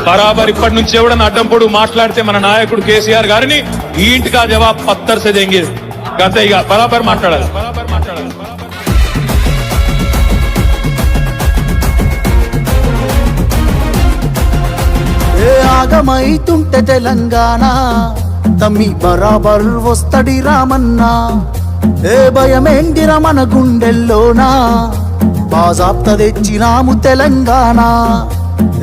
బరాబర్ ఇప్పటి నుంచి ఎవడన్నా అడ్డం పొడు మాట్లాడితే మన నాయకుడు కేసీఆర్ గారిని ఈ ఇంటికా జవాబ్ పత్తర్ సే దేంగే గత ఇక బరాబర్ మాట్లాడాలి. ఆగమైతుంటే తెలంగాణ తమ్మి బరాబర్ వస్తడి రామన్నా. ఏ భయమేందిరా మన గుండెల్లోనా, బాజాప్త తెచ్చినాము తెలంగాణ.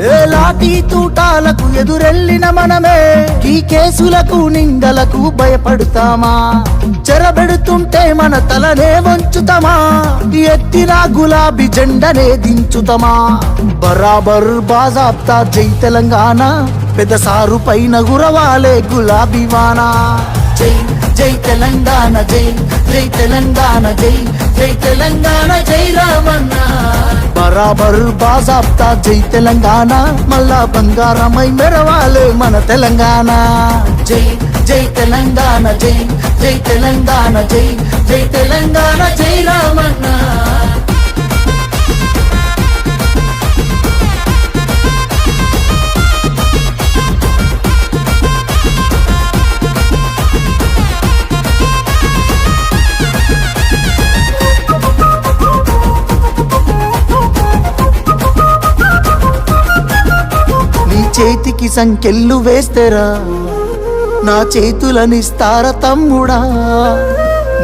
ఏ లాఠీ తూటాలకు ఎదురెళ్ళిన మనమే ఈ కేసులకు నిందలకు భయపడతామా? చెరబెడుతుంటే మన తలనే వంచుతామా, ఎత్తిన గులాబీ జెండనే దించుతామా? బరాబర్ బాజాప్తా జై తెలంగాణ, పెద్ద సారు పైన గురవాలే గులాబీ వానా. జై జై తెలంగాణ, జై జై తెలంగాణ, జై జై తెలంగాణ, జై రామన్న. బరాబర్ బాజాప్తా జై తెలంగాణ, మళ్ళా బంగారమై మెరవాలే మన తెలంగాణ. జై జై తెలంగాణ, జై జై తెలంగాణ, జై జై తెలంగాణ, జై రామన్న. చేతికి సంకెళ్ళు వేస్తేరా నా చేతులనిస్తారా తమ్ముడా?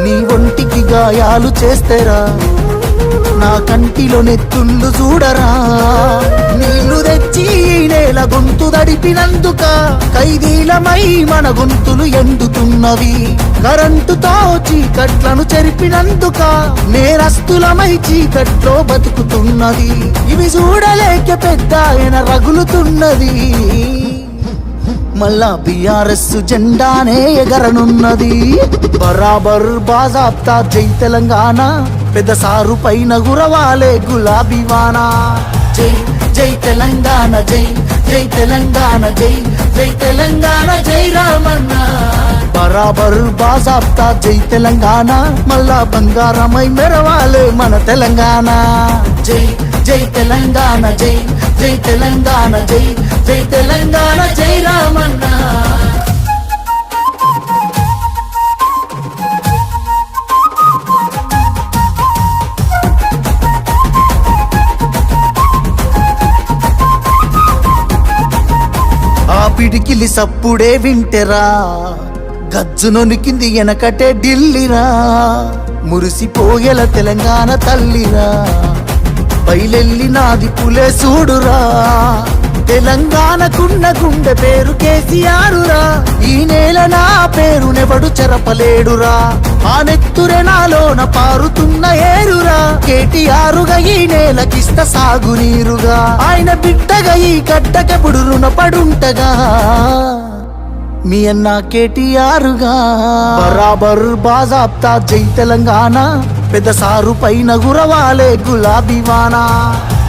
నీ ఒంటికి గాయాలు చేస్తేరా నా కంటిలో నెత్తుళ్ళు చూడరా? నీళ్లు తెచ్చి నేల గొంతు దడిపినందుక ఖైదీలమై మన గొంతులు ఎండుతున్నవి. కరెంటుతో చీకట్లను చెరిపినందుక నేరస్తులమై చీకట్లో బతుకుతున్నది. ఇవి చూడలేక పెద్ద ఆయన రగులుతున్నది. మళ్ళా బీఆర్ఎస్ జెండానే ఎగరనున్నది. బరాబర్ బాజాప్తా జై తెలంగాణ, పెద్ద సారు పైన గురవాలే గులాబీ వానా. జై జై తెలంగాణ, జై జై తెలంగాణ, జై జై తెలంగాణ, జై రామన్న. బరాబర్ బాజాప్తా జై తెలంగాణ, మళ్ళా బంగారమై మెరవాలే మన తెలంగాణ. జై జై తెలంగాణ, జై జై తెలంగాణ, జై జై తెలంగాణ, జై రామన్న. ఆ పిడికిలి సప్పుడే వింటెరా, గజ్జునొనికింది వెనకటే ఢిల్లీరా. మురిసిపోయేల తెలంగాణ తల్లిరా, బయలెల్లినాది పులే చూడురా. తెలంగాణకున్న గుండె పేరు కేసీఆరురా, ఈ నేల నా పేరునెవడు చెరపలేడురా. ఆ నెత్తురె నాలోన పారుతున్న ఏరురా, కేటీఆరుగా ఈ నేలకిస్త సాగునీరుగా. ఆయన బిడ్డగా ఈ గడ్డకెప్పుడు రుణపడుంటగా మీ అన్న కేటీఆరుగా. బరాబర్ బాజాప్తా జై తెలంగాణ, పెద్ద సారు పైన గురవాలే గులాబీ వానా.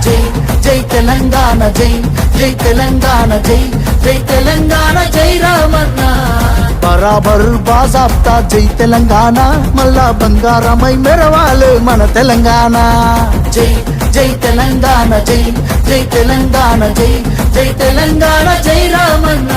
జై జై తెలంగాణ, జై జై తెలంగాణ, జై జై తెలంగాణ, జై రామన్న. బరాబర్ బాజాప్తా జై తెలంగాణ, మళ్ళా బంగారమై మెరవాలే మన తెలంగాణ. జై జై తెలంగాణ, జై జై తెలంగాణ, జై జై తెలంగాణ, జై రామన్న.